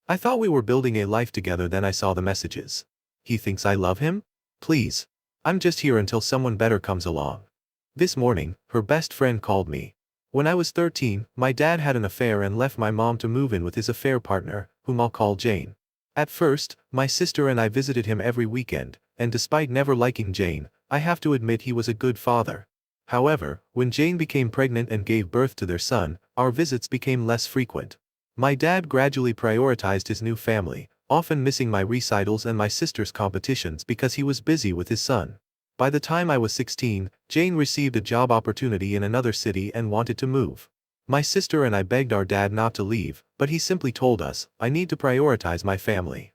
I thought we were building a life together, then I saw the messages. He thinks I love him? Please. I'm just here until someone better comes along. This morning, her best friend called me. When I was 13, my dad had an affair and left my mom to move in with his affair partner, whom I'll call Jane. At first, my sister and I visited him every weekend, and despite never liking Jane, I have to admit he was a good father. However, when Jane became pregnant and gave birth to their son, our visits became less frequent. My dad gradually prioritized his new family, often missing my recitals and my sister's competitions because he was busy with his son. By the time I was 16, Jane received a job opportunity in another city and wanted to move. My sister and I begged our dad not to leave, but he simply told us, "I need to prioritize my family."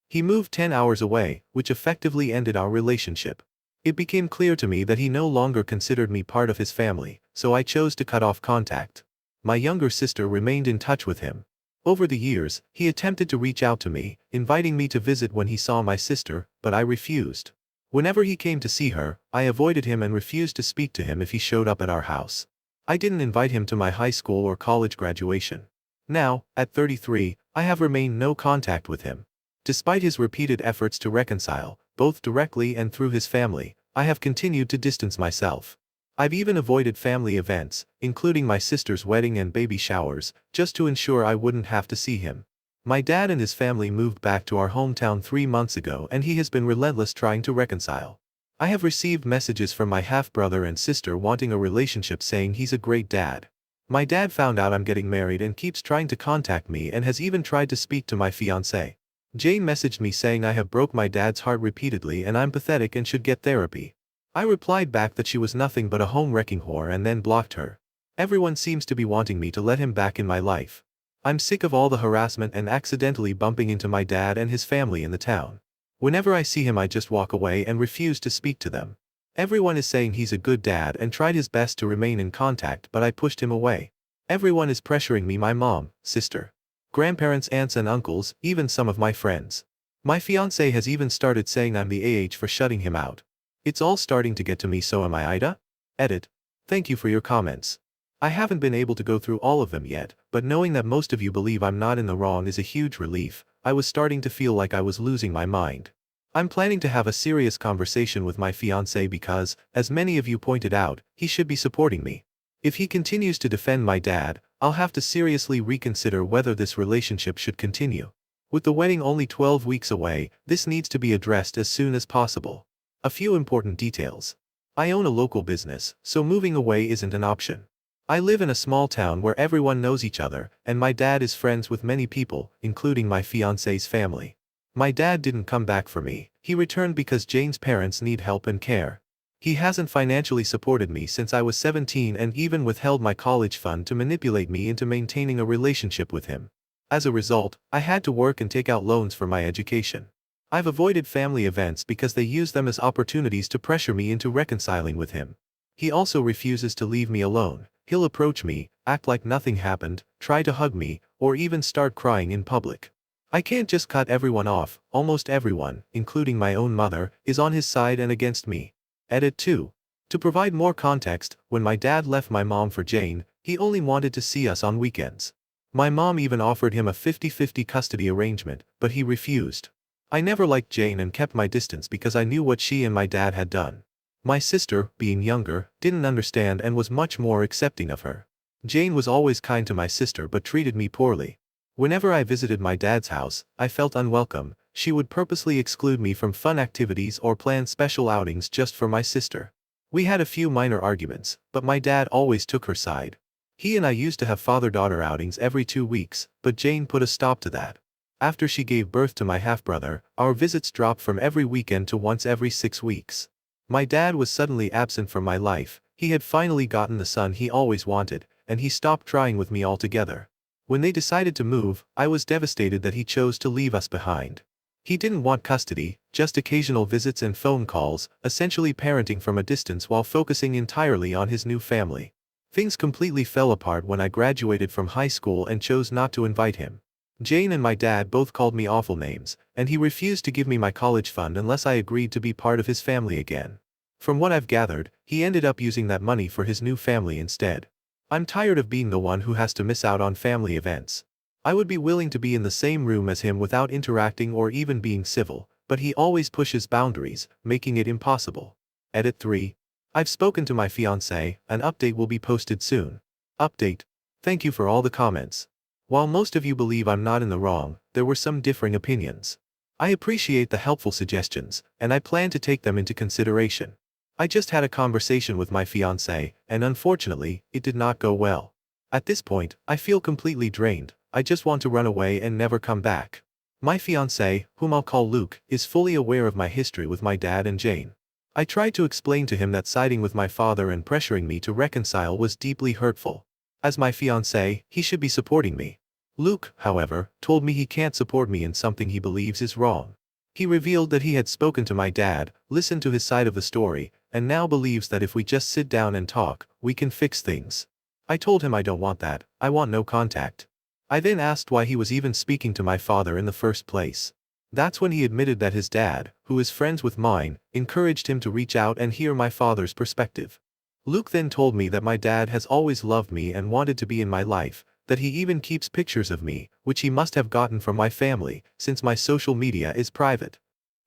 He moved 10 hours away, which effectively ended our relationship. It became clear to me that he no longer considered me part of his family, so I chose to cut off contact. My younger sister remained in touch with him. Over the years, he attempted to reach out to me, inviting me to visit when he saw my sister, but I refused. Whenever he came to see her, I avoided him and refused to speak to him if he showed up at our house. I didn't invite him to my high school or college graduation. Now, at 33, I have remained no contact with him. Despite his repeated efforts to reconcile, both directly and through his family, I have continued to distance myself. I've even avoided family events, including my sister's wedding and baby showers, just to ensure I wouldn't have to see him. My dad and his family moved back to our hometown 3 months ago, and he has been relentless trying to reconcile. I have received messages from my half-brother and sister wanting a relationship, saying he's a great dad. My dad found out I'm getting married and keeps trying to contact me and has even tried to speak to my fiancée. Jane messaged me saying I have broke my dad's heart repeatedly and I'm pathetic and should get therapy. I replied back that she was nothing but a home-wrecking whore and then blocked her. Everyone seems to be wanting me to let him back in my life. I'm sick of all the harassment and accidentally bumping into my dad and his family in the town. Whenever I see him, I just walk away and refuse to speak to them. Everyone is saying he's a good dad and tried his best to remain in contact, but I pushed him away. Everyone is pressuring me, my mom, sister, grandparents, aunts and uncles, even some of my friends. My fiancé has even started saying I'm the AH for shutting him out. It's all starting to get to me, so am I, Ida? Edit. Thank you for your comments. I haven't been able to go through all of them yet, but knowing that most of you believe I'm not in the wrong is a huge relief. I was starting to feel like I was losing my mind. I'm planning to have a serious conversation with my fiancé because, as many of you pointed out, he should be supporting me. If he continues to defend my dad, I'll have to seriously reconsider whether this relationship should continue. With the wedding only 12 weeks away, this needs to be addressed as soon as possible. A few important details. I own a local business, so moving away isn't an option. I live in a small town where everyone knows each other, and my dad is friends with many people, including my fiancé's family. My dad didn't come back for me. He returned because Jane's parents need help and care. He hasn't financially supported me since I was 17 and even withheld my college fund to manipulate me into maintaining a relationship with him. As a result, I had to work and take out loans for my education. I've avoided family events because they use them as opportunities to pressure me into reconciling with him. He also refuses to leave me alone. He'll approach me, act like nothing happened, try to hug me, or even start crying in public. I can't just cut everyone off. Almost everyone, including my own mother, is on his side and against me. Edit 2. To provide more context, when my dad left my mom for Jane, he only wanted to see us on weekends. My mom even offered him a 50-50 custody arrangement, but he refused. I never liked Jane and kept my distance because I knew what she and my dad had done. My sister, being younger, didn't understand and was much more accepting of her. Jane was always kind to my sister but treated me poorly. Whenever I visited my dad's house, I felt unwelcome. She would purposely exclude me from fun activities or plan special outings just for my sister. We had a few minor arguments, but my dad always took her side. He and I used to have father-daughter outings every 2 weeks, but Jane put a stop to that. After she gave birth to my half-brother, our visits dropped from every weekend to once every 6 weeks. My dad was suddenly absent from my life. He had finally gotten the son he always wanted, and he stopped trying with me altogether. When they decided to move, I was devastated that he chose to leave us behind. He didn't want custody, just occasional visits and phone calls, essentially parenting from a distance while focusing entirely on his new family. Things completely fell apart when I graduated from high school and chose not to invite him. Jane and my dad both called me awful names, and he refused to give me my college fund unless I agreed to be part of his family again. From what I've gathered, he ended up using that money for his new family instead. I'm tired of being the one who has to miss out on family events. I would be willing to be in the same room as him without interacting or even being civil, but he always pushes boundaries, making it impossible. Edit 3. I've spoken to my fiancé, an update will be posted soon. Update. Thank you for all the comments. While most of you believe I'm not in the wrong, there were some differing opinions. I appreciate the helpful suggestions, and I plan to take them into consideration. I just had a conversation with my fiancé, and unfortunately, it did not go well. At this point, I feel completely drained. I just want to run away and never come back. My fiancé, whom I'll call Luke, is fully aware of my history with my dad and Jane. I tried to explain to him that siding with my father and pressuring me to reconcile was deeply hurtful. As my fiancé, he should be supporting me. Luke, however, told me he can't support me in something he believes is wrong. He revealed that he had spoken to my dad, listened to his side of the story, and now believes that if we just sit down and talk, we can fix things. I told him I don't want that, I want no contact. I then asked why he was even speaking to my father in the first place. That's when he admitted that his dad, who is friends with mine, encouraged him to reach out and hear my father's perspective. Luke then told me that my dad has always loved me and wanted to be in my life, that he even keeps pictures of me, which he must have gotten from my family, since my social media is private.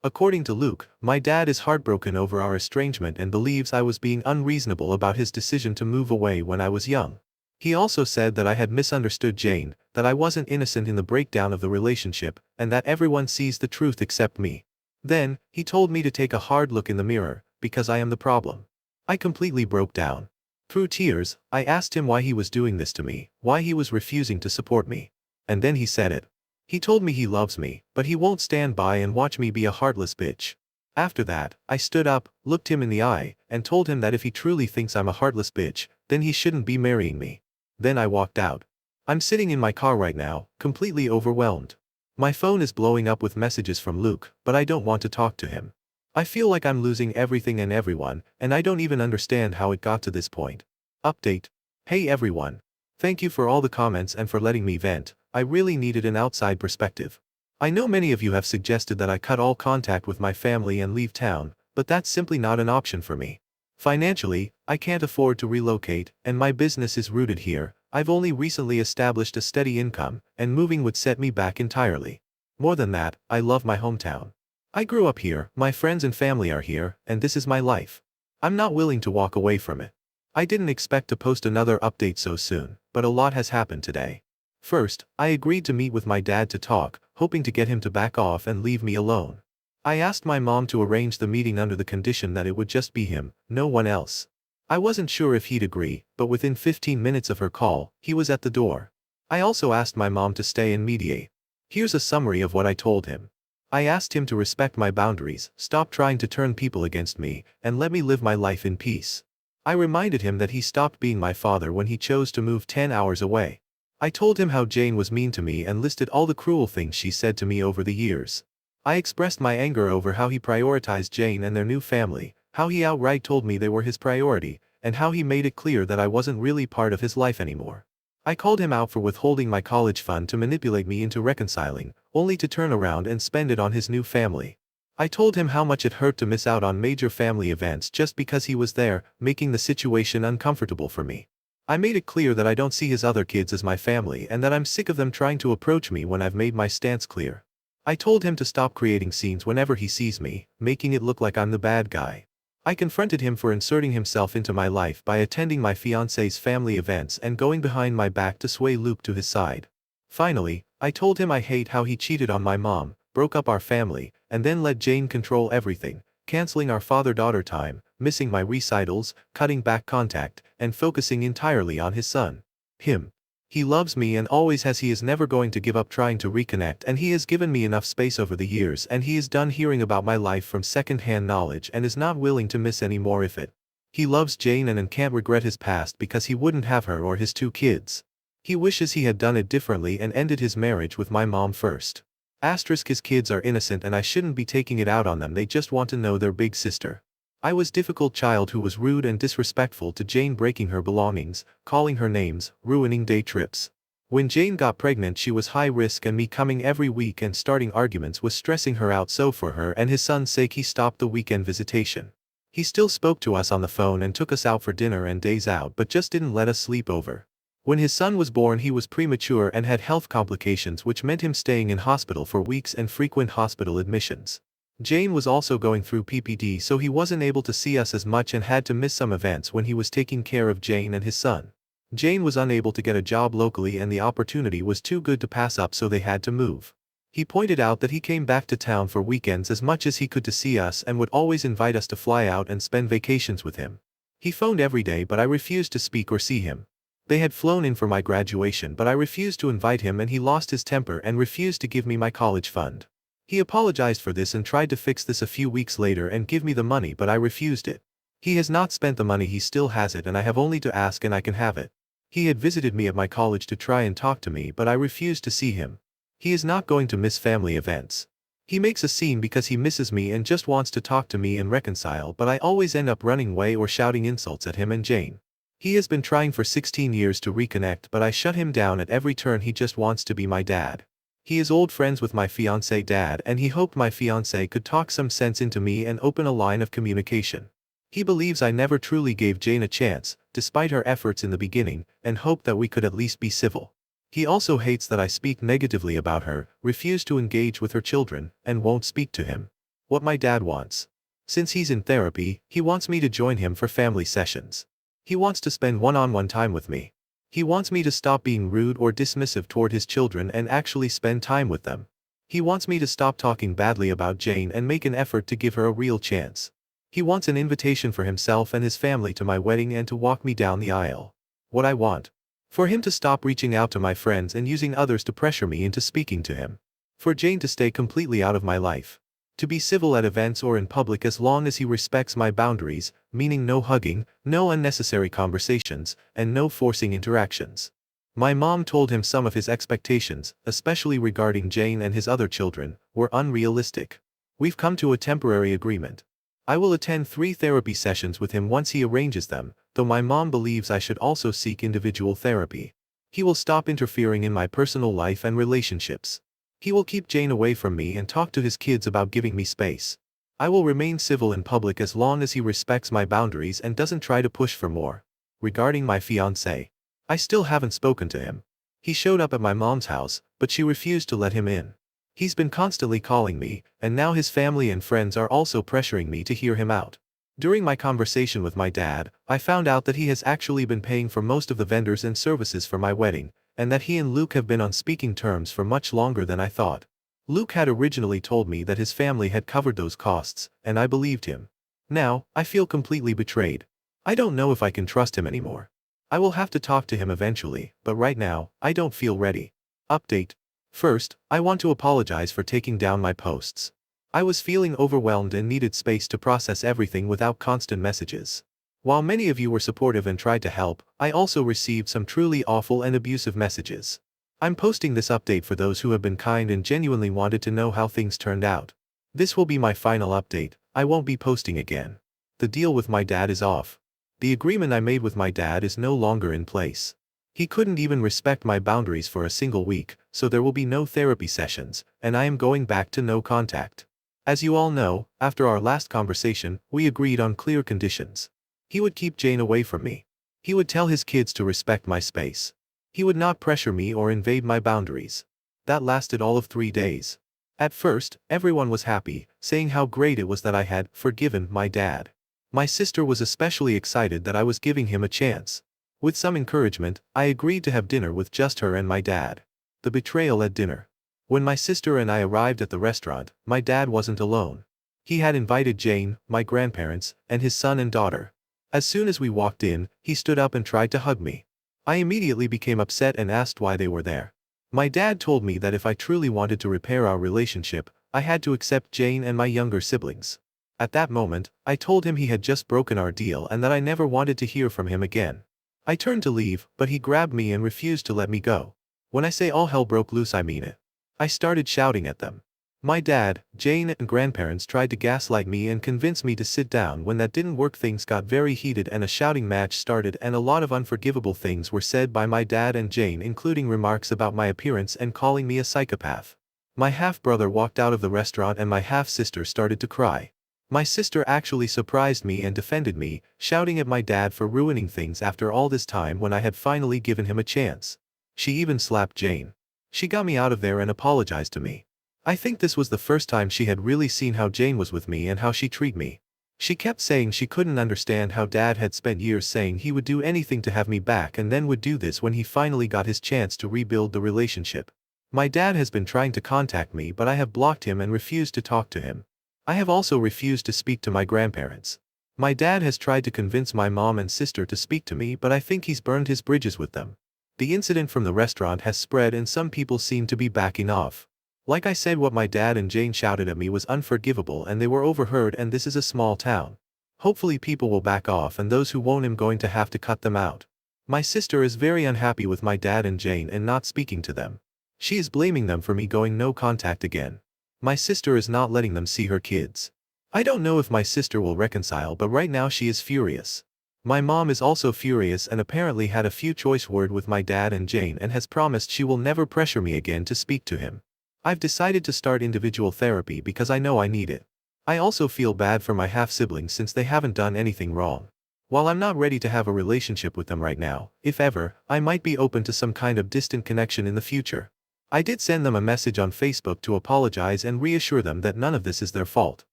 According to Luke, my dad is heartbroken over our estrangement and believes I was being unreasonable about his decision to move away when I was young. He also said that I had misunderstood Jane, that I wasn't innocent in the breakdown of the relationship, and that everyone sees the truth except me. Then, he told me to take a hard look in the mirror, because I am the problem. I completely broke down. Through tears, I asked him why he was doing this to me, why he was refusing to support me. And then he said it. He told me he loves me, but he won't stand by and watch me be a heartless bitch. After that, I stood up, looked him in the eye, and told him that if he truly thinks I'm a heartless bitch, then he shouldn't be marrying me. Then I walked out. I'm sitting in my car right now, completely overwhelmed. My phone is blowing up with messages from Luke, but I don't want to talk to him. I feel like I'm losing everything and everyone, and I don't even understand how it got to this point. Update. Hey everyone. Thank you for all the comments and for letting me vent. I really needed an outside perspective. I know many of you have suggested that I cut all contact with my family and leave town, but that's simply not an option for me. Financially, I can't afford to relocate, and my business is rooted here. I've only recently established a steady income, and moving would set me back entirely. More than that, I love my hometown. I grew up here, my friends and family are here, and this is my life. I'm not willing to walk away from it. I didn't expect to post another update so soon, but a lot has happened today. First, I agreed to meet with my dad to talk, hoping to get him to back off and leave me alone. I asked my mom to arrange the meeting under the condition that it would just be him, no one else. I wasn't sure if he'd agree, but within 15 minutes of her call, he was at the door. I also asked my mom to stay and mediate. Here's a summary of what I told him. I asked him to respect my boundaries, stop trying to turn people against me, and let me live my life in peace. I reminded him that he stopped being my father when he chose to move 10 hours away. I told him how Jane was mean to me and listed all the cruel things she said to me over the years. I expressed my anger over how he prioritized Jane and their new family, how he outright told me they were his priority, and how he made it clear that I wasn't really part of his life anymore. I called him out for withholding my college fund to manipulate me into reconciling, only to turn around and spend it on his new family. I told him how much it hurt to miss out on major family events just because he was there, making the situation uncomfortable for me. I made it clear that I don't see his other kids as my family and that I'm sick of them trying to approach me when I've made my stance clear. I told him to stop creating scenes whenever he sees me, making it look like I'm the bad guy. I confronted him for inserting himself into my life by attending my fiancé's family events and going behind my back to sway Luke to his side. Finally, I told him I hate how he cheated on my mom, broke up our family, and then let Jane control everything, canceling our father-daughter time, missing my recitals, cutting back contact, and focusing entirely on his son. Him. He loves me and always has. He is never going to give up trying to reconnect, and he has given me enough space over the years, and he is done hearing about my life from second-hand knowledge and is not willing to miss any more of it. He loves Jane and can't regret his past because he wouldn't have her or his 2 kids. He wishes he had done it differently and ended his marriage with my mom first. His kids are innocent and I shouldn't be taking it out on them, they just want to know their big sister. I was difficult child who was rude and disrespectful to Jane, breaking her belongings, calling her names, ruining day trips. When Jane got pregnant she was high risk and me coming every week and starting arguments was stressing her out, so for her and his son's sake he stopped the weekend visitation. He still spoke to us on the phone and took us out for dinner and days out, but just didn't let us sleep over. When his son was born, he was premature and had health complications, which meant him staying in hospital for weeks and frequent hospital admissions. Jane was also going through PPD, so he wasn't able to see us as much and had to miss some events when he was taking care of Jane and his son. Jane was unable to get a job locally and the opportunity was too good to pass up, so they had to move. He pointed out that he came back to town for weekends as much as he could to see us and would always invite us to fly out and spend vacations with him. He phoned every day, but I refused to speak or see him. They had flown in for my graduation, but I refused to invite him and he lost his temper and refused to give me my college fund. He apologized for this and tried to fix this a few weeks later and give me the money, but I refused it. He has not spent the money, he still has it, and I have only to ask and I can have it. He had visited me at my college to try and talk to me, but I refused to see him. He is not going to miss family events. He makes a scene because he misses me and just wants to talk to me and reconcile, but I always end up running away or shouting insults at him and Jane. He has been trying for 16 years to reconnect, but I shut him down at every turn. He just wants to be my dad. He is old friends with my fiancé dad and he hoped my fiancé could talk some sense into me and open a line of communication. He believes I never truly gave Jane a chance, despite her efforts in the beginning, and hoped that we could at least be civil. He also hates that I speak negatively about her, refuse to engage with her children, and won't speak to him. What my dad wants. Since he's in therapy, he wants me to join him for family sessions. He wants to spend one-on-one time with me. He wants me to stop being rude or dismissive toward his children and actually spend time with them. He wants me to stop talking badly about Jane and make an effort to give her a real chance. He wants an invitation for himself and his family to my wedding and to walk me down the aisle. What I want. For him to stop reaching out to my friends and using others to pressure me into speaking to him. For Jane to stay completely out of my life. To be civil at events or in public as long as he respects my boundaries, meaning no hugging, no unnecessary conversations, and no forcing interactions. My mom told him some of his expectations, especially regarding Jane and his other children, were unrealistic. We've come to a temporary agreement. I will attend 3 therapy sessions with him once he arranges them, though my mom believes I should also seek individual therapy. He will stop interfering in my personal life and relationships. He will keep Jane away from me and talk to his kids about giving me space. I will remain civil in public as long as he respects my boundaries and doesn't try to push for more. Regarding my fiancé, I still haven't spoken to him. He showed up at my mom's house, but she refused to let him in. He's been constantly calling me, and now his family and friends are also pressuring me to hear him out. During my conversation with my dad, I found out that he has actually been paying for most of the vendors and services for my wedding, and that he and Luke have been on speaking terms for much longer than I thought. Luke had originally told me that his family had covered those costs, and I believed him. Now, I feel completely betrayed. I don't know if I can trust him anymore. I will have to talk to him eventually, but right now, I don't feel ready. Update. First, I want to apologize for taking down my posts. I was feeling overwhelmed and needed space to process everything without constant messages. While many of you were supportive and tried to help, I also received some truly awful and abusive messages. I'm posting this update for those who have been kind and genuinely wanted to know how things turned out. This will be my final update. I won't be posting again. The deal with my dad is off. The agreement I made with my dad is no longer in place. He couldn't even respect my boundaries for a single week, so there will be no therapy sessions, and I am going back to no contact. As you all know, after our last conversation, we agreed on clear conditions. He would keep Jane away from me. He would tell his kids to respect my space. He would not pressure me or invade my boundaries. That lasted all of 3 days. At first, everyone was happy, saying how great it was that I had forgiven my dad. My sister was especially excited that I was giving him a chance. With some encouragement, I agreed to have dinner with just her and my dad. The betrayal at dinner. When my sister and I arrived at the restaurant, my dad wasn't alone. He had invited Jane, my grandparents, and his son and daughter. As soon as we walked in, he stood up and tried to hug me. I immediately became upset and asked why they were there. My dad told me that if I truly wanted to repair our relationship, I had to accept Jane and my younger siblings. At that moment, I told him he had just broken our deal and that I never wanted to hear from him again. I turned to leave, but he grabbed me and refused to let me go. When I say all hell broke loose, I mean it. I started shouting at them. My dad, Jane, and grandparents tried to gaslight me and convince me to sit down. When that didn't work, things got very heated and a shouting match started, and a lot of unforgivable things were said by my dad and Jane, including remarks about my appearance and calling me a psychopath. My half-brother walked out of the restaurant and my half-sister started to cry. My sister actually surprised me and defended me, shouting at my dad for ruining things after all this time when I had finally given him a chance. She even slapped Jane. She got me out of there and apologized to me. I think this was the first time she had really seen how Jane was with me and how she treated me. She kept saying she couldn't understand how Dad had spent years saying he would do anything to have me back and then would do this when he finally got his chance to rebuild the relationship. My dad has been trying to contact me, but I have blocked him and refused to talk to him. I have also refused to speak to my grandparents. My dad has tried to convince my mom and sister to speak to me, but I think he's burned his bridges with them. The incident from the restaurant has spread and some people seem to be backing off. Like I said, what my dad and Jane shouted at me was unforgivable and they were overheard, and this is a small town. Hopefully people will back off, and those who won't, I'm going to have to cut them out. My sister is very unhappy with my dad and Jane and not speaking to them. She is blaming them for me going no contact again. My sister is not letting them see her kids. I don't know if my sister will reconcile, but right now she is furious. My mom is also furious and apparently had a few choice words with my dad and Jane and has promised she will never pressure me again to speak to him. I've decided to start individual therapy because I know I need it. I also feel bad for my half-siblings since they haven't done anything wrong. While I'm not ready to have a relationship with them right now, if ever, I might be open to some kind of distant connection in the future. I did send them a message on Facebook to apologize and reassure them that none of this is their fault.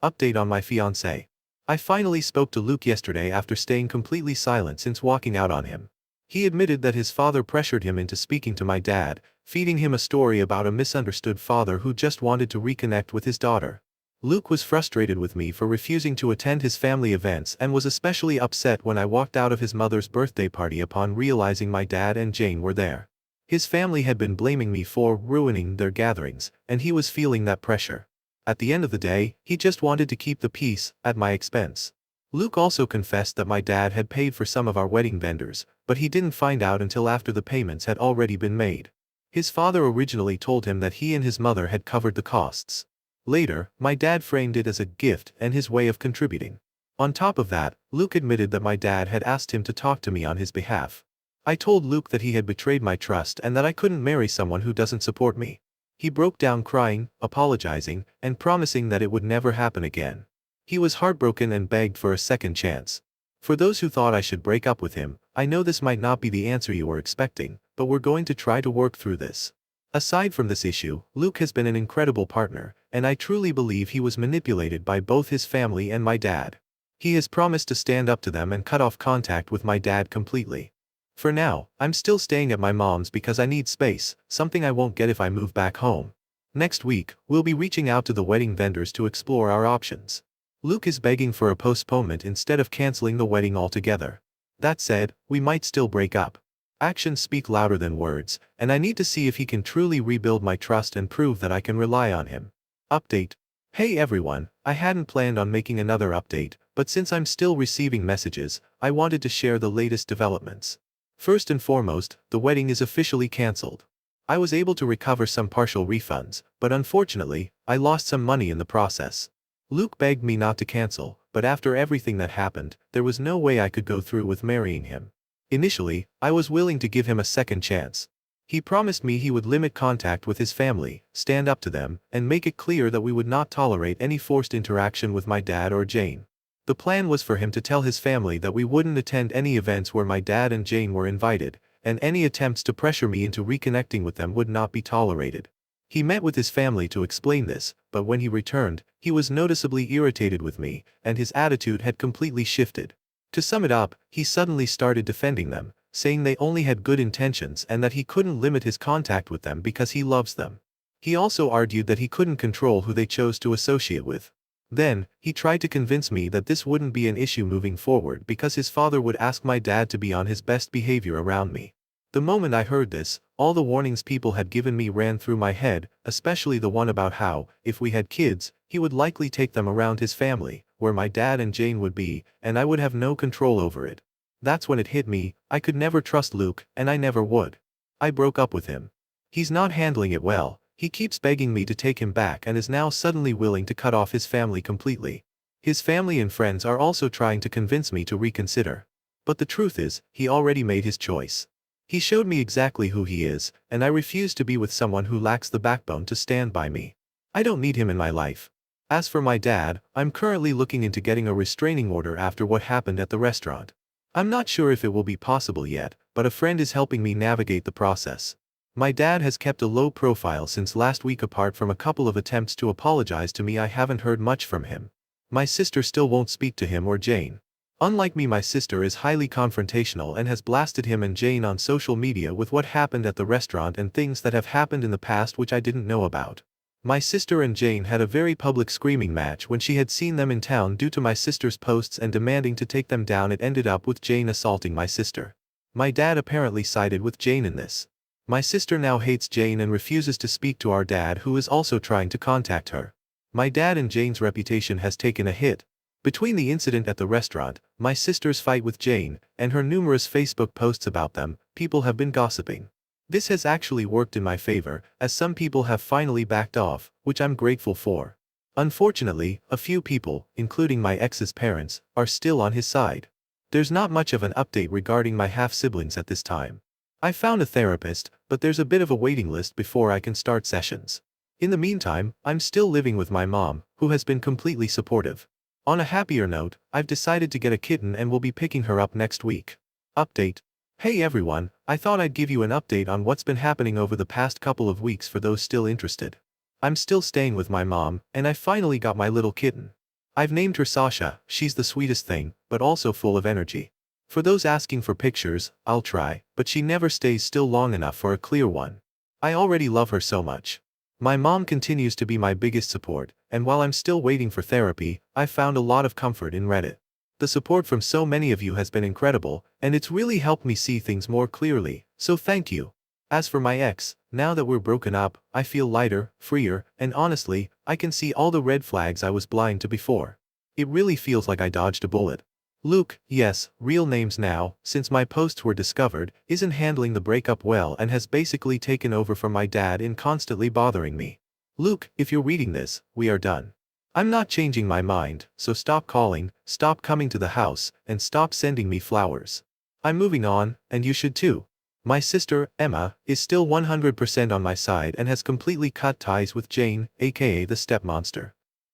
Update on my fiancé. I finally spoke to Luke yesterday after staying completely silent since walking out on him. He admitted that his father pressured him into speaking to my dad, feeding him a story about a misunderstood father who just wanted to reconnect with his daughter. Luke was frustrated with me for refusing to attend his family events and was especially upset when I walked out of his mother's birthday party upon realizing my dad and Jane were there. His family had been blaming me for ruining their gatherings, and he was feeling that pressure. At the end of the day, he just wanted to keep the peace, at my expense. Luke also confessed that my dad had paid for some of our wedding vendors, but he didn't find out until after the payments had already been made. His father originally told him that he and his mother had covered the costs. Later, my dad framed it as a gift and his way of contributing. On top of that, Luke admitted that my dad had asked him to talk to me on his behalf. I told Luke that he had betrayed my trust and that I couldn't marry someone who doesn't support me. He broke down crying, apologizing, and promising that it would never happen again. He was heartbroken and begged for a second chance. For those who thought I should break up with him, I know this might not be the answer you were expecting, but we're going to try to work through this. Aside from this issue, Luke has been an incredible partner, and I truly believe he was manipulated by both his family and my dad. He has promised to stand up to them and cut off contact with my dad completely. For now, I'm still staying at my mom's because I need space, something I won't get if I move back home. Next week, we'll be reaching out to the wedding vendors to explore our options. Luke is begging for a postponement instead of canceling the wedding altogether. That said, we might still break up. Actions speak louder than words, and I need to see if he can truly rebuild my trust and prove that I can rely on him. Update. Hey everyone, I hadn't planned on making another update, but since I'm still receiving messages, I wanted to share the latest developments. First and foremost, the wedding is officially cancelled. I was able to recover some partial refunds, but unfortunately, I lost some money in the process. Luke begged me not to cancel, but after everything that happened, there was no way I could go through with marrying him. Initially, I was willing to give him a second chance. He promised me he would limit contact with his family, stand up to them, and make it clear that we would not tolerate any forced interaction with my dad or Jane. The plan was for him to tell his family that we wouldn't attend any events where my dad and Jane were invited, and any attempts to pressure me into reconnecting with them would not be tolerated. He met with his family to explain this, but when he returned, he was noticeably irritated with me, and his attitude had completely shifted. To sum it up, he suddenly started defending them, saying they only had good intentions and that he couldn't limit his contact with them because he loves them. He also argued that he couldn't control who they chose to associate with. Then, he tried to convince me that this wouldn't be an issue moving forward because his father would ask my dad to be on his best behavior around me. The moment I heard this, all the warnings people had given me ran through my head, especially the one about how, if we had kids, he would likely take them around his family, where my dad and Jane would be, and I would have no control over it. That's when it hit me, I could never trust Luke, and I never would. I broke up with him. He's not handling it well, he keeps begging me to take him back and is now suddenly willing to cut off his family completely. His family and friends are also trying to convince me to reconsider. But the truth is, he already made his choice. He showed me exactly who he is, and I refuse to be with someone who lacks the backbone to stand by me. I don't need him in my life. As for my dad, I'm currently looking into getting a restraining order after what happened at the restaurant. I'm not sure if it will be possible yet, but a friend is helping me navigate the process. My dad has kept a low profile since last week. Apart from a couple of attempts to apologize to me, I haven't heard much from him. My sister still won't speak to him or Jane. Unlike me, my sister is highly confrontational and has blasted him and Jane on social media with what happened at the restaurant and things that have happened in the past which I didn't know about. My sister and Jane had a very public screaming match when she had seen them in town due to my sister's posts and demanding to take them down. It ended up with Jane assaulting my sister. My dad apparently sided with Jane in this. My sister now hates Jane and refuses to speak to our dad, who is also trying to contact her. My dad and Jane's reputation has taken a hit. Between the incident at the restaurant, my sister's fight with Jane, and her numerous Facebook posts about them, people have been gossiping. This has actually worked in my favor, as some people have finally backed off, which I'm grateful for. Unfortunately, a few people, including my ex's parents, are still on his side. There's not much of an update regarding my half-siblings at this time. I found a therapist, but there's a bit of a waiting list before I can start sessions. In the meantime, I'm still living with my mom, who has been completely supportive. On a happier note, I've decided to get a kitten and will be picking her up next week. Update. Hey everyone, I thought I'd give you an update on what's been happening over the past couple of weeks for those still interested. I'm still staying with my mom, and I finally got my little kitten. I've named her Sasha. She's the sweetest thing, but also full of energy. For those asking for pictures, I'll try, but she never stays still long enough for a clear one. I already love her so much. My mom continues to be my biggest support, and while I'm still waiting for therapy, I've found a lot of comfort in Reddit. The support from so many of you has been incredible, and it's really helped me see things more clearly, so thank you. As for my ex, now that we're broken up, I feel lighter, freer, and honestly, I can see all the red flags I was blind to before. It really feels like I dodged a bullet. Luke, yes, real names now, since my posts were discovered, isn't handling the breakup well and has basically taken over from my dad in constantly bothering me. Luke, if you're reading this, we are done. I'm not changing my mind, so stop calling, stop coming to the house, and stop sending me flowers. I'm moving on, and you should too. My sister, Emma, is still 100% on my side and has completely cut ties with Jane, aka the stepmonster.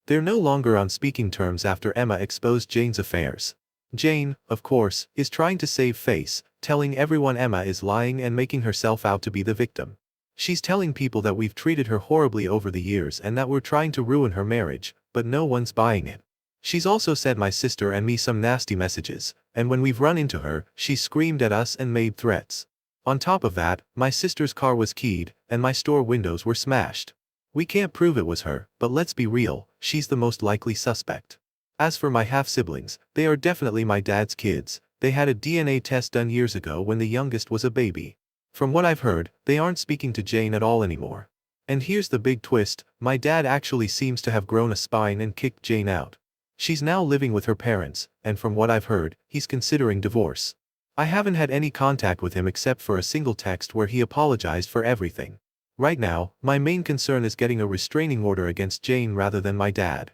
They're no longer on speaking terms after Emma exposed Jane's affairs. Jane, of course, is trying to save face, telling everyone Emma is lying and making herself out to be the victim. She's telling people that we've treated her horribly over the years and that we're trying to ruin her marriage, but no one's buying it. She's also sent my sister and me some nasty messages, and when we've run into her, she's screamed at us and made threats. On top of that, my sister's car was keyed, and my store windows were smashed. We can't prove it was her, but let's be real, she's the most likely suspect. As for my half-siblings, they are definitely my dad's kids. They had a DNA test done years ago when the youngest was a baby. From what I've heard, they aren't speaking to Jane at all anymore. And here's the big twist, my dad actually seems to have grown a spine and kicked Jane out. She's now living with her parents, and from what I've heard, he's considering divorce. I haven't had any contact with him except for a single text where he apologized for everything. Right now, my main concern is getting a restraining order against Jane rather than my dad.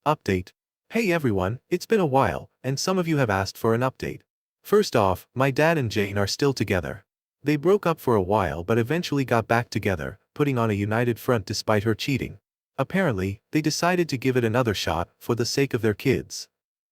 Update. Hey everyone, it's been a while, and some of you have asked for an update. First off, my dad and Jane are still together. They broke up for a while but eventually got back together, putting on a united front despite her cheating. Apparently, they decided to give it another shot, for the sake of their kids.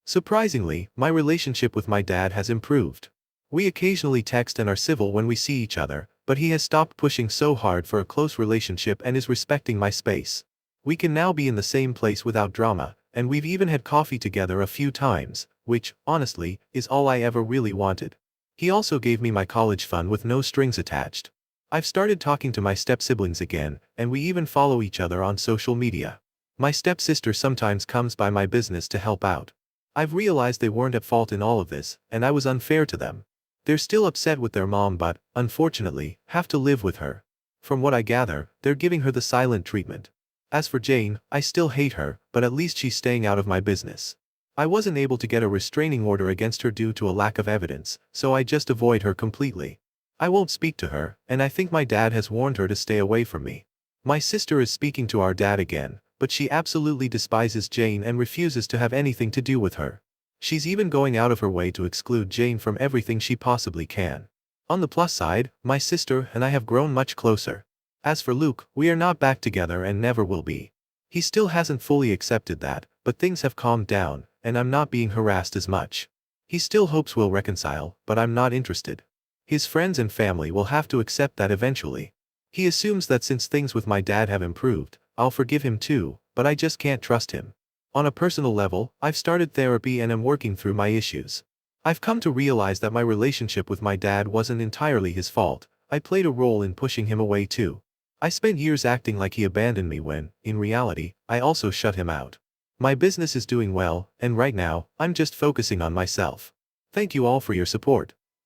Surprisingly, my relationship with my dad has improved. We occasionally text and are civil when we see each other, but he has stopped pushing so hard for a close relationship and is respecting my space. We can now be in the same place without drama, and we've even had coffee together a few times, which, honestly, is all I ever really wanted. He also gave me my college fund with no strings attached. I've started talking to my step-siblings again, and we even follow each other on social media. My step-sister sometimes comes by my business to help out. I've realized they weren't at fault in all of this, and I was unfair to them. They're still upset with their mom but, unfortunately, have to live with her. From what I gather, they're giving her the silent treatment. As for Jane, I still hate her, but at least she's staying out of my business. I wasn't able to get a restraining order against her due to a lack of evidence, so I just avoid her completely. I won't speak to her, and I think my dad has warned her to stay away from me. My sister is speaking to our dad again, but she absolutely despises Jane and refuses to have anything to do with her. She's even going out of her way to exclude Jane from everything she possibly can. On the plus side, my sister and I have grown much closer. As for Luke, we are not back together and never will be. He still hasn't fully accepted that, but things have calmed down, and I'm not being harassed as much. He still hopes we'll reconcile, but I'm not interested. His friends and family will have to accept that eventually. He assumes that since things with my dad have improved, I'll forgive him too, but I just can't trust him. On a personal level, I've started therapy and am working through my issues. I've come to realize that my relationship with my dad wasn't entirely his fault. I played a role in pushing him away too. I spent years acting like he abandoned me when, in reality, I also shut him out. My business is doing well, and right now, I'm just focusing on myself. Thank you all for your support.